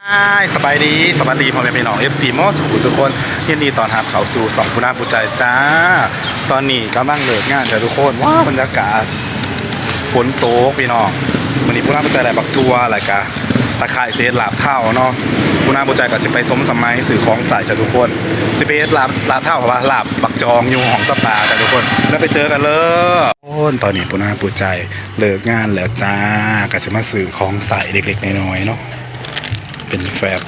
สบายดีสวัสดีพ่อแม่พี่น้อง FC มอสุขุสุคนยินดีตอนรับเข้าสู่สองผู้น่าผู้ใจจ้าตอนนี้กำลังเลิกงานแต่ทุกคนว้าวบรรยากาศฝนตกพี่น้องวันนี้ผู้น่าผู้ใจอะไรบักทัวอะไรกะตะไคร่เซตลาบเท่าเนาะผู้น่าผู้ใจก็จะไปสมสมัยสื่อของสายจ้าทุกคนสิไปเฮ็ดลาบเท่าเพราะว่าลาบบักจองอยู่ของสปาจ้าทุกคนแล้วไปเจอกันเลยตอนนี้ผู้น่าผู้ใจเลิกงานแล้วจ้าก็จะมาสื่อของสายเล็กๆน้อยๆเนาะเป็นแฟบ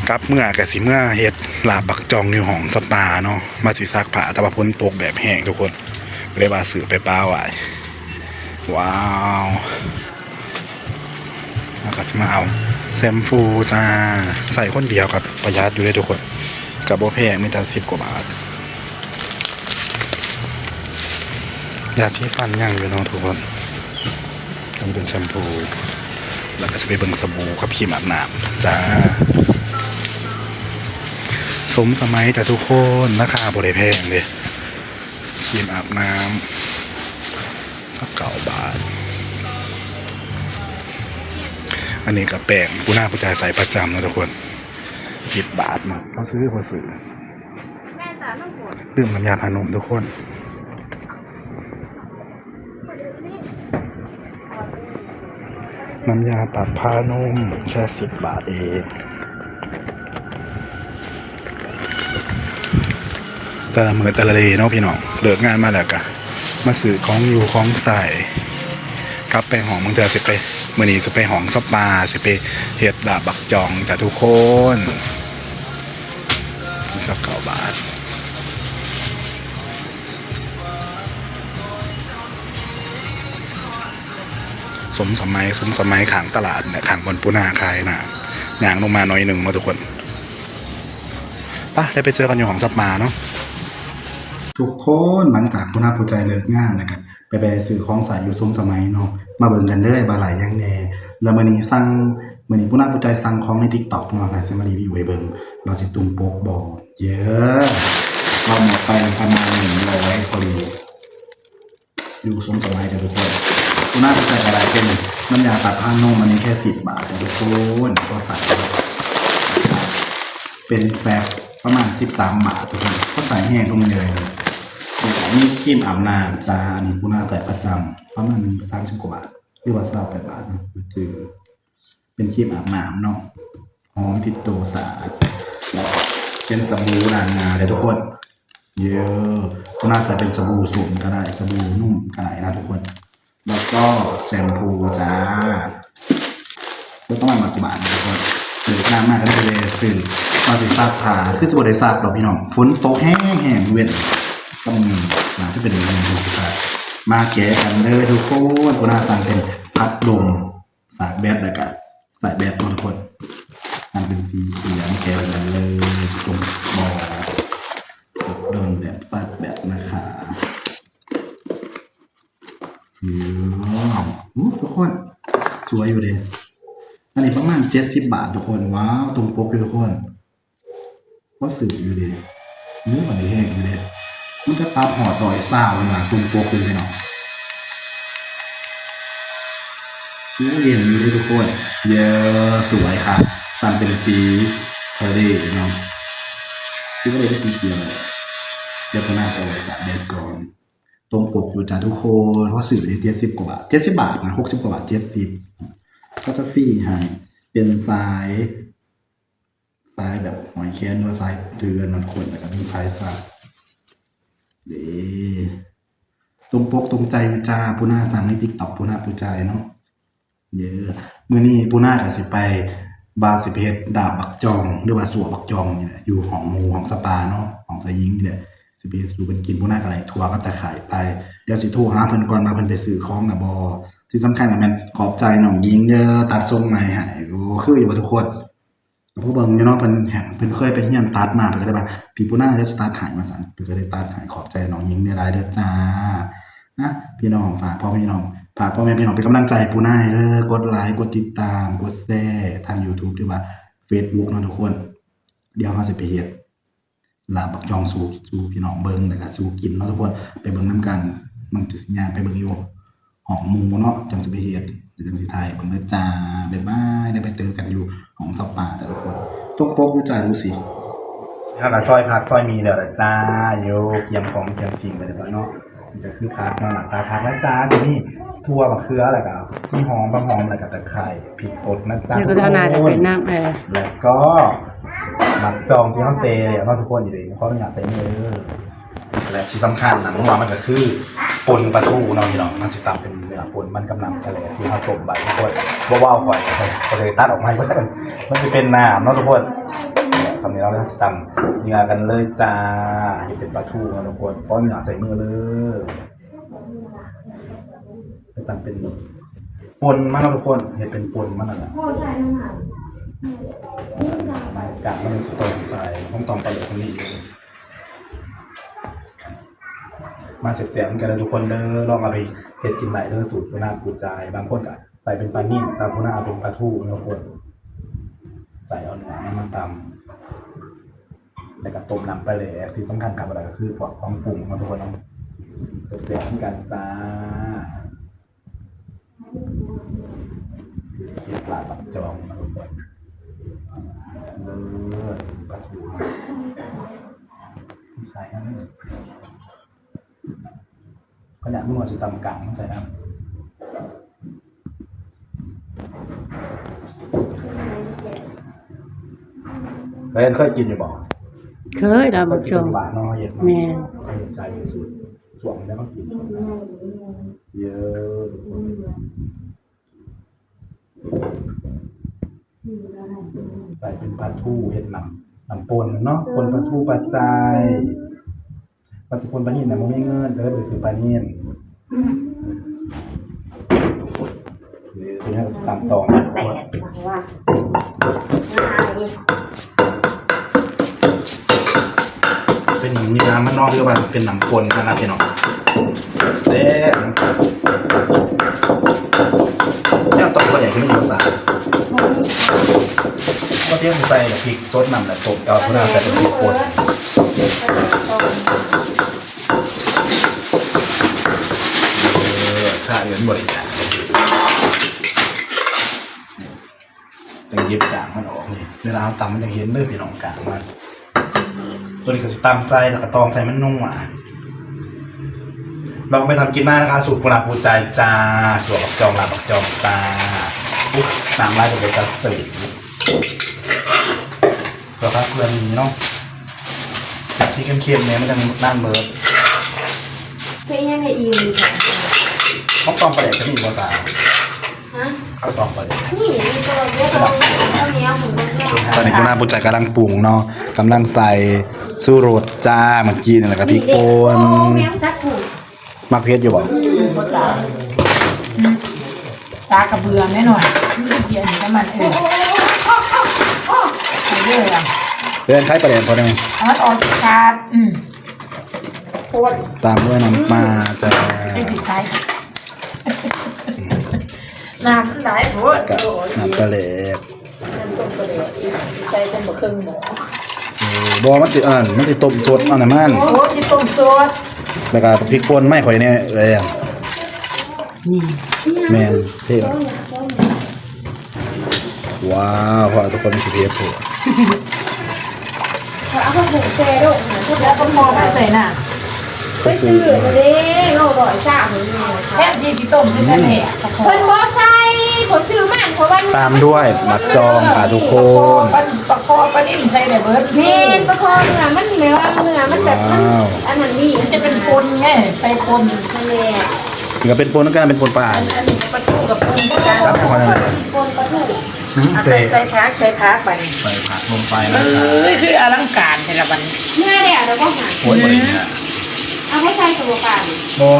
กับเมื่อกะสิเมื่อเฮ็ดลาบบักจองอยู่ห้องสปาเนาะมาสิซักผ้าแต่ว่าพ้นตกแบบแห้งทุกคนเลยว่าซื้อไปป้าไว้ว้าวแล้วก็จะมาเอาแชมพูจ้าใส่คนเดียวกับประหยัดอยู่เลยทุกคนกับโบแพงมีแต่10 กว่าบาทยาสีฟันยังอยู่เนาะทุกคนต้องเป็นแชมพูแล้วก็จะไปเบิ่งสบู่กับครีมอาบน้ำจ้าสมสมัยแต่ทุกคนราคาบริแพงเลยครีมอาบน้ำสัก9 บาทอันนี้กับแป้งผู้น่าผู้ใจใส่ประจำนะทุกคน10 บาทเนาะเขาซื้อลืมน้ำยาทานมทุกคนน้ำยาปรับผ้านุ่มแค่10 บาทเองแต่ละมือแต่ละเลยเนาะพี่น้องเลิกงานมาแล้วกะมาซื้อของอยู่ของใส่กลับไปห้องบางเทื่อสิไปมื้อนี้สิไปห้องสปาสิไปเฮ็ดลาบบักจองจ้ะทุกคนสัก9 บาทสมสมัยขางตลาดเนี่ยขางบนปูนาคายนะย่างลงมาหน่อยหนึ่งมาทุกคนป่ะได้ไปเจอกันอยู่ของสปาเนาะทุกคนหลังจากผู้น่าผู้ใจเลิกงานนะครับไปซื้อของใส่อยู่ซุ้มสมัยเนาะมาเบิ่งกันเด้อบาหลายยังแน่แล้วมื้อนี้ผู้น่าผู้ใจสั่งของใน TikTok เนาะนะสิมารีวิวให้เบิ่งเราสิตุ่มโปกบ่เยอะเราหมดไปประมาณ100พอดีอยู่ซุ้มสมัยกันทุกคนผู้น่าผู้ใจอะไรเป็นน้ำยาตัดผ้านุ่มมันนี้แค่10 บาททุกคนก็ใส่เป็นแบบประมาณ13 บาททุกคนก็ใส่แห้งลงเลยมีครีมอาบน้ำจ้าอันนี้ผู้น่าใส่ประจำประมาณ30 กว่าบาทหรือว่า28 บาทนะจือเป็นครีมอาบน้ำเนาะหอมติดตัวสะอาดแล้วเป็นสบู่ล้างหน้าเลยทุกคนเยอะผู้น่าใส่เป็นสบู่สูงก็ได้สบู่นุ่มก็ได้นะทุกคนแล้วก็แชมพูจ้าแล้วต้องมากี่บาทนะทุกคนหรือน้ำมากก็ได้เลยสื่อมาสิซักผ้าคือสบู่ได้ซักดอกพี่น้องฝนตกแห้งเว้นต้องมีนะที่เป็นอย่างนี้ดูสิครับมาแกะกันเลยทุกคนกูน่าสั่งเป็นพัดลมสายแบตแล้วกันสายแบตทุกคนมันเป็นสีเขียวแกะกันเลยตรงบอโดนแบบซัดแบบนะคะทุกคนสวยอยู่เลยอันนี้ประมาณ70 บาททุกคนว้าวตรงปกเลยทุกคนก็สื่ออยู่เลยเนื้อมันแห้งอยู่เลยมันจะตาหอดรอยซ่าเวลาตรงปกเลยเนาะเนื้อเย็นอยู่เลยทุกคนเยอะสวยค่ะสั่งเป็นสีทะเลเนาะที่ก็เลยเป็นสีเขียวเลยเดี๋ยวก็น่าจะเอาไว้สระแดดก่อนตรงปกอยู่จ้าทุกคนเพราะสื่อใน70 กว่าบาท70 บาทนะ60 กว่าบาท70ก็จะฟรีให้เป็นสายแบบหอยแครงหรือว่าสายเดือนนอนขนแล้วก็มีสายสักเด้ตรงปกตรงใจจ้าปูน่าสั่งใน TikTok ปูน่าปูใจเนาะเยอะมื้อนี้ปูน่าก็สิไปบาสิเพชรดาบบักจองหรือว่าสัวบักจองนี่แหละอยู่ของหมู่ของสปาเนาะของตะยิงนี่แหละสิไปสู่เพิ่นกินปูน่าก็ไหลทัวร์ก็ตะขายไปเดี๋ยวสิโทรหาเพิ่นก่อนมาเพิ่นไปซื้อของน่ะบ่ที่สำคัญก็แม่นขอบใจน้องหญิงเด้อตัดทรงใหม่ให้โอ้คืออยู่บ่ทุกคนผู้เบิ่งอยู่เนาะเพิ่นเคยไปเรียนตัดมาเพิ่นก็ได้ว่าพี่ปูน่าได้ตัดให้มาสั่นเพิ่นก็ได้ตัดให้ขอบใจน้องหญิงหลายๆเด้อจ้านะพี่น้องฝากพ่อแม่พี่น้องเป็นกำลังใจให้ปูน่าเลยกดไลค์กดติดตามกดแชร์ทาง YouTube หรือว่า Facebook เนาะทุกคนเดี๋ยวเราสิไปเฮ็ดลาบบักจองสู่พี่น้องเบิ่งแล้วก็สู่กินเนาะทุกคนไปเบิ่งนำกันมันจะสิย่างไปเบิ่งอยู่ห้องหมู่เนาะจังสิไปเฮ็ด เดี๋ยวจะสิไทยผมเลยจ้าบ๊ายบายได้ไปเจอกันอยู่ของสปาแต่ละคนตุ้งโป๊กรู้จักรู้สิถ้ากับซอยพักซอยมีเดี๋ยวละจ้าโยเกียมของเกียมสิ่งไปเลยเนาะมันจะคือพักมาหนักตาพักแล้วจ้าทีนี่ทั่วบักเขืออะไรกับที่หอมบะหอมอะไรกับตะไคร้พริกสดนะจ้าแล้วก็จะนาจะเป็นน้ำแล้วก็หมักจองที่ห้องเตเลยว่าทุกคนอยู่เลยเพราะไม่อยากใส่เนื้อและที่สำคัญนะเมื่อวานมันก็คือปนปลาทูเนาะพี่น้องมันจะตามเป็นเนื้อปนมันกำลังทะเลที่เขาต้มใบทุกคนว้าวๆก่อนก็เลยตัดออกมาเพราะมันจะเป็นน้ำเนาะทุกคนคำนี้เราจะตำเนื้อกันเลยจ้าที่เป็นปลาทูเนาะทุกคนเพราะไม่อยากใส่เนื้อเลยจะตำเป็นปนมันเนาะทุกคนเห็นเป็นปนมันอะไรไม่กะมันสตอใส่ต้องตองไปเลยตรงนี้มาเสียบๆกันเลยทุกคนเด้อลองเอาไปเฮ็ดกินไหลเด้อสูตรพุนาปูจายบางคนก็ใส่เป็นปลานิ่มตามพุนาเป็นปลาทูทุกคนใส่เอาเนื้อมาตำแล้วก็ต้มน้ำไปเลยที่สำคัญกับอะไรก็คือพวกของปรุงมาทุกคนเอาเสียบๆกันจ้าเคี่ยวปลาตับจองมาทุกคนปลาทูใส่ให้ขณะเมื่อวานจะตำกังใส่น้ำเคยกินอยู่บ่เคยเราบอกชมบาทน้อยเย็นแม่เย็นใจเป็นสูตรส่วนแล้วก็กินเยอะทุกคนใส่เป็นปลาทูเห็ดน้ำปนเนาะปนปลาทูปลาใจปลาสกุลปลานิ่มเนี่ยมันไม่เงินแต่ถ้าไปซื้อปลานิ่มหรือตัวนี้ก็ตามต่อแต่ว่าเป็นหนังยางมันนอกเรียกว่าเป็นหนังปนขนาดนี้เนาะเซ่เนี่ยต่อก็ใหญ่ขึ้นไม่กี่ภาษาก็เที่ยงใส่พริกซดน้ำและต้มเอาพวกนั้นใส่เป็นพริกป่นข้าเดือนบริการจังเย็บกางมันออกนี่เวลาเราตำมันจะเห็นเลยพี่น้องกางมันตัวนี้ก็จะตำใส่แล้วก็ตองใส่มันนุ่มเราไปทำกินได้นะคะสูตรปูนาปูใจจ้าส่วนบักจองลาบักจองจ้าน้ำลายจะเป็นจัดสีตัวครับเรื่องนี้เนาะที่เข้มๆเนี่ยมันจะด้านเบิร์ดเป็นยังไงอีกข้าวตองปลาแดกจะมีภาษาข้าวตองปลาแดกนี่มีตัวเยอะตัวเนี้ยผมตอนนี้ปูนาปูใจกำลังปรุงเนาะกำลังใส่สู้รสจ้าเมื่อกี้นี่แหละกับพริกป่นมักเพชรอยู่บ่ตากระเบือแม่หน่อยนี่เจียนน้ำมันไปเรื่อยอ่ะเดินคล้ายประเด็นพอได้มันออกชาติตามด้วยน้ำปลาจะไม่ติดใครน้ำไหลโหดน้ำปลาเล็กใส่ต้มบะเครื่องหมูบ่มันติมันติต้มสดอันนั้นมันโอ้ติต้มสดแล้วก็พริกป่นไม่ค่อยเนี่ยเลยนี่แมนเท่ว้าวพอทุกคนสิเพียบผัวเอาข้าวผูกเซ่ด้วยแล้วก็มองไปใส่น่ะไปซื้อมาดิโลบ่อยจ้าเหมือนกันแค่ยีที่ต้มที่แม่คนบ่ใช่ผมซื้อมันเพราะว่าตามด้วยมักจองค่ะทุกคนประคอปลานิ่มใส่ได้เบิร์ดเน้นประคอเนื้อมันแม้ว่าเนื้อมันแบบอันนั้นนี่มันจะเป็นปนไงใส่ปนทะเลนี่ก็เป็นปนกันเป็นปนปลาปลาทูกับปนครับปนปลาทูใส่ผักใส่ผักไปใส่ผักลงไปนะคืออลังการแต่ละวันเนื้อเนี่ยเราก็หาโอ้ยบริเนี่ยเอาให้ใส่ตัวกัน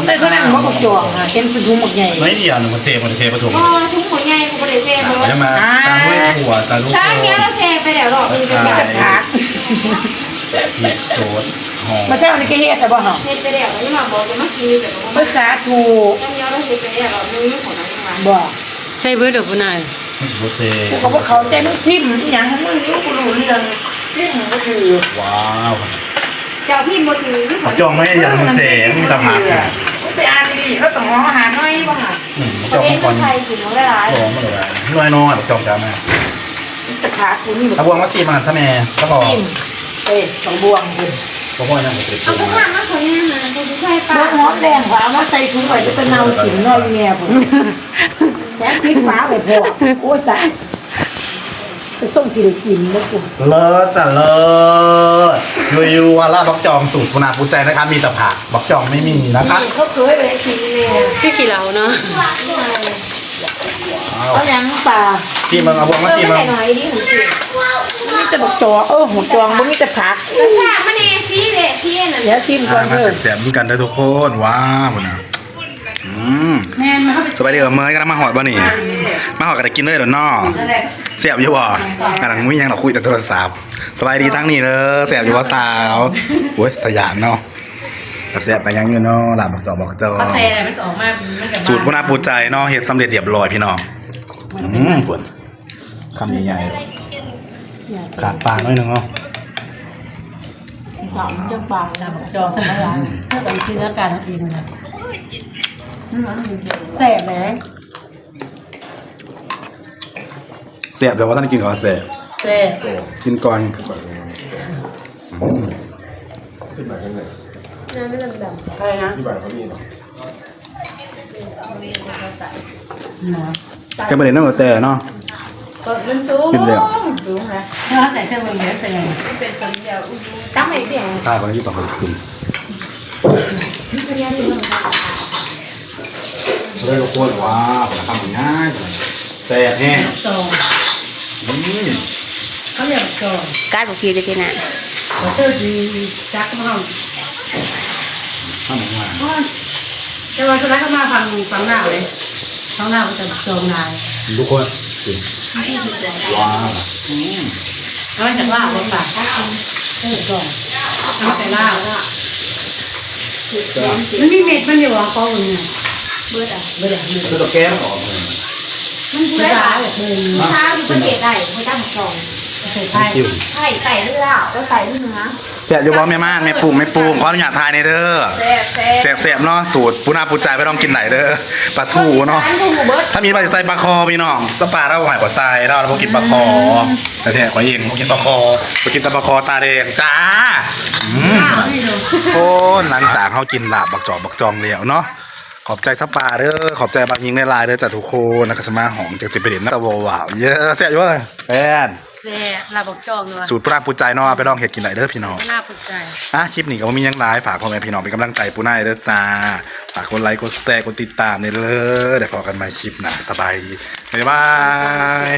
แต่ก็นั่งว่าจวงค่ะเป็นถุงหมกใหญ่ไม่เดียวหนูมันเซฟประถุงอ๋อถุงหมกใหญ่กูไม่ได้เซฟเลยจะมาตามด้วยถั่วจารุกช้างเนี้ยเราเซฟไปแล้วหรอกมีเป็นแบบผักพริกโซดหอมมาใช่วันนี้ก็เฮ็ดแต่บ่หรอเฮ็ดไปแล้วนี่มาบอกจะมากินแต่ภาษาถูกช้างเนี้ยเราเซฟไปแล้วเราไม่รู้ของนั้นมาบ่ใช่เบอร์เด็กคนไหนไม่ใช่โบเซ่กูก็บอกเขาใจมึงพิมพ์อย่างมึงรู้กูรู้เรื่องพิมพ์ก็คือว้าวเจ้าพิมพ์บ่ถือจองไม่อย่างเซ่มีตาผัก ไปอ่านดีๆแล้วต้องร้องอาหารน้อยบ้างอ่ะ ประ จอ เท ม ศ ก่อน ไทยกินของหลาย ร้องมาเลยน้อยน้อยจอมจ้าแม่ แต่ขาคุณนี่แบบ ตะบวงว่าซีมันซะแม่ก็พอ จิ้มสองบวงคุณ ก็พอยังไม่เสร็จ ๆเอาไปทานมาขอแน่นะคนที่ใช่ บ ป้าว งหอมแดงฝามาใส่ถุงไว้จะเป็นเนาขินน้อยแง่ผมแค่พริกฟ้าไปพอโอ้ยตายไปส่งที่ได้กินแล้วกู เลิศจ้ะเลิศยูวาล่าบักจองสูตรปุนาปูใจนะคะมีแต่ผักบักจองไม่มีนะคะ เขาเคยไปกินเนี่ย ที่กี่เหล่าเนาะ เขายังป่า ที่มึงเอาบวงมาที่มึง หน่อยดิหนูสิ มีแต่บักจอหัวจองมันมีแต่ผัก รสชาติมันเองสิเด็ดที่นั่น เดี๋ยวชิมก่อน มา เถอะ เสียบๆกันเด้อทุกคนว้าวนะแม่มาเข้าไป สบายดีกับเมย์กันมาหอดบ่นี่มาหอดกันได้กินเลยเดี๋ยวนอเสียบอยู่บ่ขนาดมุ้ยยังเราคุยแต่โทรศัพท์สบายดีทั้งนี้เด้อเสียบอยู่ว่าสาวโอ้ยตะยานเนาะเสียบไปยังอยู่เนาะหลาบบักจอกบักจอ เอาแต่อะไรมันก็ออกมามันกับ สูตรพุนาปูใจเนาะเฮ็ดสำเร็จเรียบร้อยพี่น้องปวดคำใหญ่ๆขาดปากหน่อยหนึงเนาะ สามเจ้าปางนะบักจองมาล้างถ้าต้องกินแล้วการทันทีมันนะแสบแหง เสียบเดี๋ยวว่าท่านกินก่อนเสียบ แสบ กินก่อน ใครนะ แกไม่ได้นั่งกับแต่เนาะ ก็มันสูง กินเร็ว สูงนะถ้าใส่เครื่องมือเยอะเป็นยังไงเป็นคนเดียว ตั้งไหนเสียง ตายคนที่ต่อไปกินเลยทุกคนว้าวทำง่ายแซ่บแห้ง จองเขาเรียกจอง การบอกพี่จะกินอ่ะ เขาเจอดีจักมา ทำง่าย แต่วันสุดท้ายเขามาฟังหน้าเลยฟังหน้าเขาจะจองนาย ทุกคนกินว้าว เขาจะล่าบนปากจองเขาจะล่ามันมีเม็ดมันอยู่อ่ะเขาเนี่ย เบิดอ่ะ ไม่ได้ คือตัวแก้มออกเลย มันเบิ ไม่ ด ได้ อ่ะ เลย เช้าอยู่ประเทศใดเขาตั้งสอง ใส่ไข่ คิว ไข่ไก่หรือเปล่าก็ไก่หรือเนื้อ แซ่บอยู่บ่แม่ม่านแม่ปรุงขออนุญาตทายในเด้อ แซ่บ แซ่บๆเนาะสูตรปูนาปูใจไม่ต้องกินไหนเด้อปลาทูเนาะ ร้านถูกเบิด ถ้ามีปลาจะใส่ปลาคอพี่น้องสปาเราหายกว่าใส่เราพวกกินปลาคอแต่แท้กว่าเองพวกกินปลาคอพวกกินแต่ปลาคอตาแดงจ้าโอ้หลังจากเขากินลาบบักจอกบักจองแล้วเนาะขอบใจสปาเด้อขอบใจบางยิงในไลน์เด้อจ้าทุกคนนักสมาหอมจากสิบประเด็นนักวาวเยอะแซ่บอยู่เลยแฟน แซ่ลาบอกจองเนาะ สูตรปูนาปูใจเนาะไปลองเห็ดกินไหนเด้อพี่น้อง หน้าปลุกใจ คลิปนี้ก็มียังไลฟ์ฝากพ่อแม่พี่น้องเป็นกำลังใจปูนาเด้อจ้าฝากกดไลค์กดแชร์กดติดตามเนี่ยเลยเดี๋ยวพอกันใหม่คลิปหน้าสบายดีบ๊ายบาย